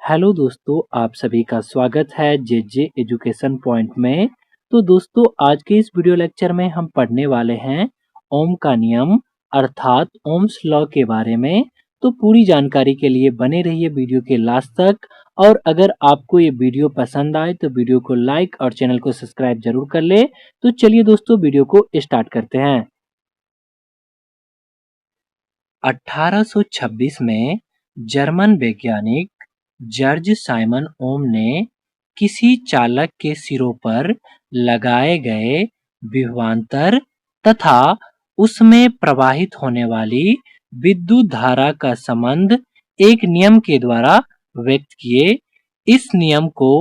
Hello दोस्तों, आप सभी का स्वागत है जे एजुकेशन पॉइंट में। तो दोस्तों, आज के इस वीडियो लेक्चर में हम पढ़ने वाले हैं ओम का नियम अर्थात ओम्स लॉ के बारे में। तो पूरी जानकारी के लिए बने रहिए वीडियो के लास्ट तक। और अगर आपको ये वीडियो पसंद आए तो वीडियो को लाइक और चैनल को सब्सक्राइब जरूर कर ले। तो चलिए दोस्तों, वीडियो को स्टार्ट करते हैं। 1826 में जर्मन वैज्ञानिक जॉर्ज साइमन ओम ने किसी चालक के सिरों पर लगाए गए विभवांतर तथा उसमें प्रवाहित होने वाली विद्युत धारा का संबंध एक नियम के द्वारा व्यक्त किए। इस नियम को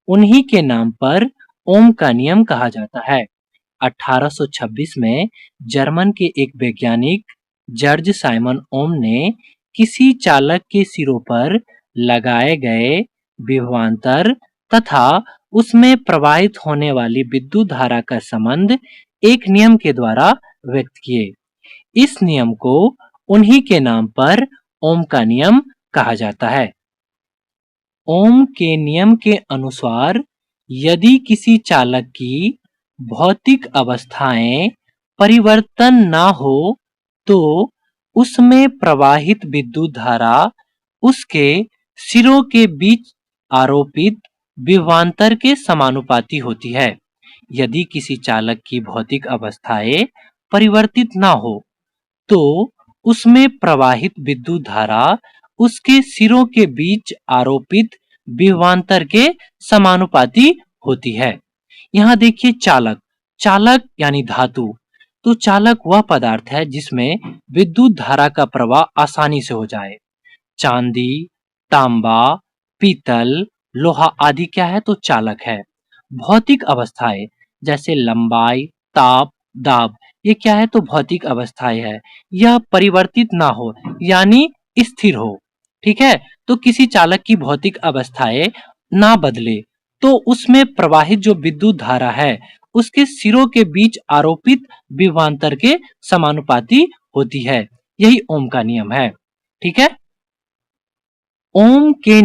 उन्हीं के नाम पर ओम का नियम कहा जाता है। 1826 में जर्मन के एक वैज्ञानिक जॉर्ज साइमन ओम ने किसी चालक के सिरों पर लगाए गए विभवांतर तथा उसमें प्रवाहित होने वाली विद्युत धारा का संबंध एक नियम के द्वारा व्यक्त किए। इस नियम को उन्हीं के नाम पर ओम का नियम कहा जाता है। ओम के नियम के अनुसार यदि किसी चालक की भौतिक अवस्थाएं परिवर्तन ना हो तो उसमें प्रवाहित विद्युत धारा उसके सिरों के बीच आरोपित विभवांतर के समानुपाती होती है। यदि किसी चालक की भौतिक अवस्थाएं परिवर्तित ना हो तो उसमें प्रवाहित विद्युत धारा उसके सिरों के बीच आरोपित विभवांतर के समानुपाती होती है। यहाँ देखिए चालक, चालक यानी धातु। तो चालक वह पदार्थ है जिसमें विद्युत धारा का प्रवाह आसानी से हो जाए। चांदी, तांबा, पीतल, लोहा आदि क्या है तो चालक है। भौतिक अवस्थाएं जैसे लंबाई, ताप, दाब, ये क्या है तो भौतिक अवस्थाएं है। यह परिवर्तित ना हो यानी स्थिर हो। ठीक है, तो किसी चालक की भौतिक अवस्थाएं ना बदले तो उसमें प्रवाहित जो विद्युत धारा है उसके सिरों के बीच आरोपित विभवांतर के समानुपाती होती है। यही ओम का नियम है। ठीक है, ओम के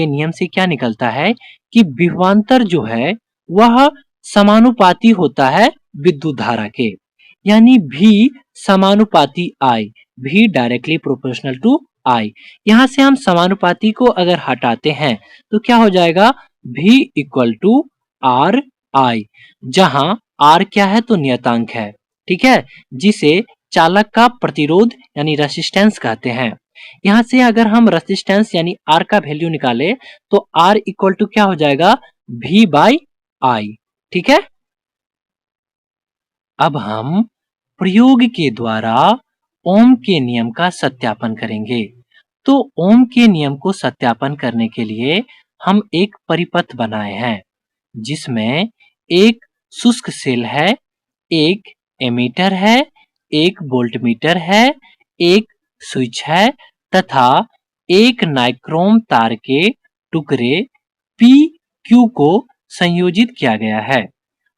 नियम से क्या निकलता है कि विभवांतर जो है वह समानुपाती होता है विद्युत धारा के, यानी V समानुपाती I, V directly proportional to I। यहां से हम समानुपाती को अगर हटाते हैं तो क्या हो जाएगा, V equal to R I, जहां R क्या है तो नियतांक है। ठीक है, जिसे चालक का प्रतिरोध यानी रेसिस्टेंस कहते हैं। यहां से अगर हम रेसिस्टेंस यानी R का वैल्यू निकाले तो R इक्वल टू क्या हो जाएगा, V बाई I। ठीक है, अब हम प्रयोग के द्वारा ओम के नियम का सत्यापन करेंगे। तो ओम के नियम को सत्यापन करने के लिए हम एक परिपथ बनाए हैं जिसमें एक शुष्क सेल है, एक एमीटर है, एक वोल्टमीटर है, एक स्विच है तथा एक नाइक्रोम तार के टुकड़े पी क्यू को संयोजित किया गया है।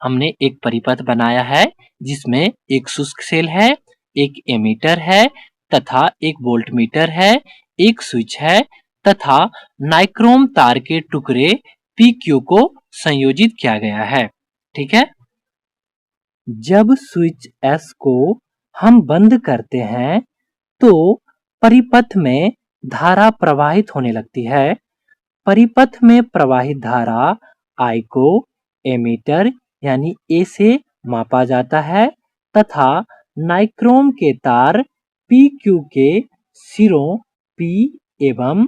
हमने एक परिपथ बनाया है जिसमें एक शुष्क सेल है, एक एमीटर है तथा एक वोल्टमीटर है, एक स्विच है तथा नाइक्रोम तार के टुकड़े पी क्यू को संयोजित किया गया है। ठीक है, जब स्विच एस को हम बंद करते हैं तो परिपथ में धारा प्रवाहित होने लगती है। परिपथ में प्रवाहित धारा I को एमीटर यानी A से मापा जाता है तथा नाइक्रोम के तार PQ के सिरों P एवं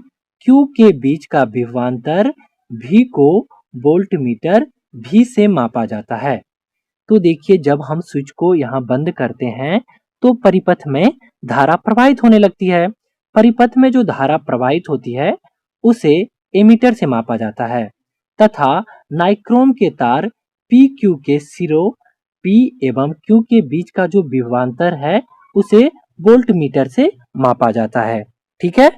Q के बीच का विभवांतर V को वोल्टमीटर V से मापा जाता है। तो देखिए, जब हम स्विच को यहाँ बंद करते हैं तो परिपथ में धारा प्रवाहित होने लगती है। परिपथ में जो धारा प्रवाहित होती है उसे एमीटर से मापा जाता है तथा नाइक्रोम के तार PQ के सिरों P एवं Q के बीच का जो विभवांतर है उसे वोल्टमीटर से मापा जाता है। ठीक है,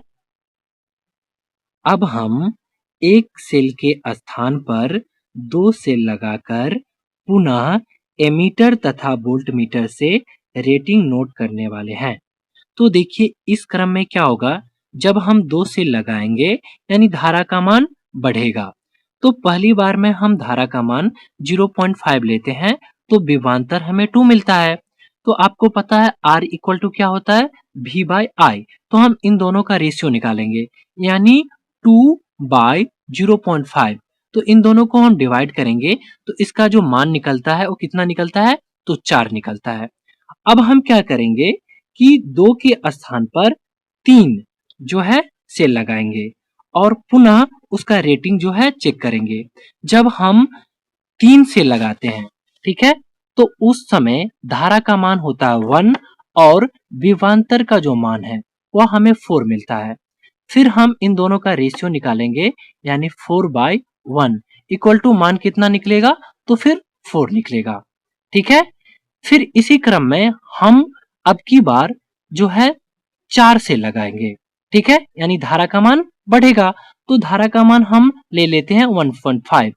अब हम एक सेल के स्थान पर दो सेल लगाकर पुनः एमीटर तथा वोल्टमीटर से रेटिंग नोट करने वाले हैं। तो देखिए, इस क्रम में क्या होगा, जब हम 2 से लगाएंगे यानी धारा का मान बढ़ेगा। तो पहली बार में हम धारा का मान 0.5 लेते हैं तो विभवांतर हमें 2 मिलता है। तो आपको पता है R इक्वल टू क्या होता है, V बाई I। तो हम इन दोनों का रेशियो निकालेंगे यानी 2 बाई 0.5। तो इन दोनों को हम डिवाइड करेंगे तो इसका जो मान निकलता है वो कितना निकलता है, तो 4 निकलता है। अब हम क्या करेंगे कि 2 के स्थान पर 3 जो है से लगाएंगे और पुनः उसका रेटिंग जो है चेक करेंगे। जब हम 3 से लगाते हैं, ठीक है, तो उस समय धारा का मान होता है 1 और विभवांतर का जो मान है वह हमें 4 मिलता है। फिर हम इन दोनों का रेशियो निकालेंगे यानी 4/1 इक्वल टू मान कितना निकलेगा, तो फिर 4 निकलेगा। ठीक है, फिर इसी क्रम में हम अब की बार जो है 4 से लगाएंगे। ठीक है, यानी धारा का मान बढ़ेगा। तो धारा का मान हम ले लेते हैं 1.5,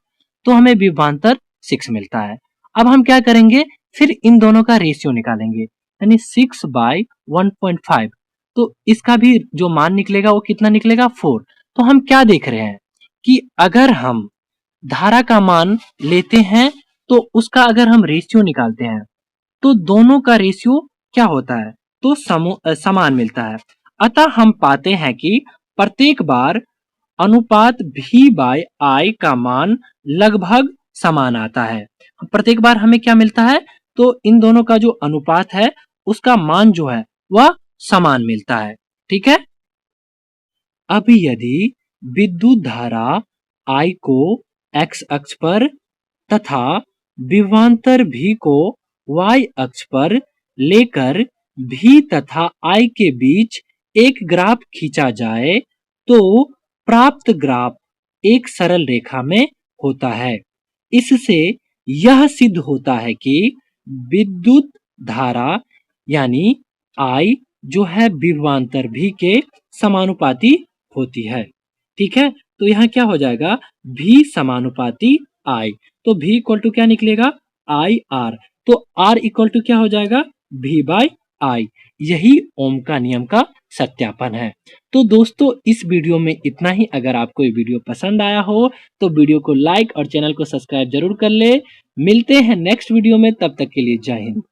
तो हमें विभवांतर 6 मिलता है। अब हम क्या करेंगे, फिर इन दोनों का रेशियो निकालेंगे यानी 6/1.5। तो इसका भी जो मान निकलेगा वो कितना निकलेगा, 4। तो हम क्या देख रहे हैं कि अगर हम धारा का मान लेते हैं तो उसका अगर हम रेशियो निकालते हैं तो दोनों का रेशियो क्या होता है, तो समान मिलता है। अतः हम पाते हैं कि प्रत्येक बार अनुपात V बाय I का मान लगभग समान आता है। प्रत्येक बार हमें क्या मिलता है, तो इन दोनों का जो अनुपात है उसका मान जो है वह समान मिलता है। ठीक है, अब यदि विद्युत धारा I को x अक्ष पर तथा विभवांतर V को y अक्ष पर लेकर V तथा I के बीच एक ग्राफ खींचा जाए तो प्राप्त ग्राफ एक सरल रेखा में होता है। इससे यह सिद्ध होता है कि विद्युत धारा यानी I जो है विभवांतर V के समानुपाती होती है। ठीक है, तो यहाँ क्या हो जाएगा, V समानुपाती I। तो V इक्वल टू क्या निकलेगा, IR। तो R इक्वल टू क्या हो जाएगा, V बाई I। यही ओम का नियम का सत्यापन है। तो दोस्तों इस वीडियो में इतना ही। अगर आपको ये वीडियो पसंद आया हो तो वीडियो को लाइक और चैनल को सब्सक्राइब जरूर कर ले। मिलते हैं नेक्स्ट वीडियो में, तब तक के लिए जय हिंद।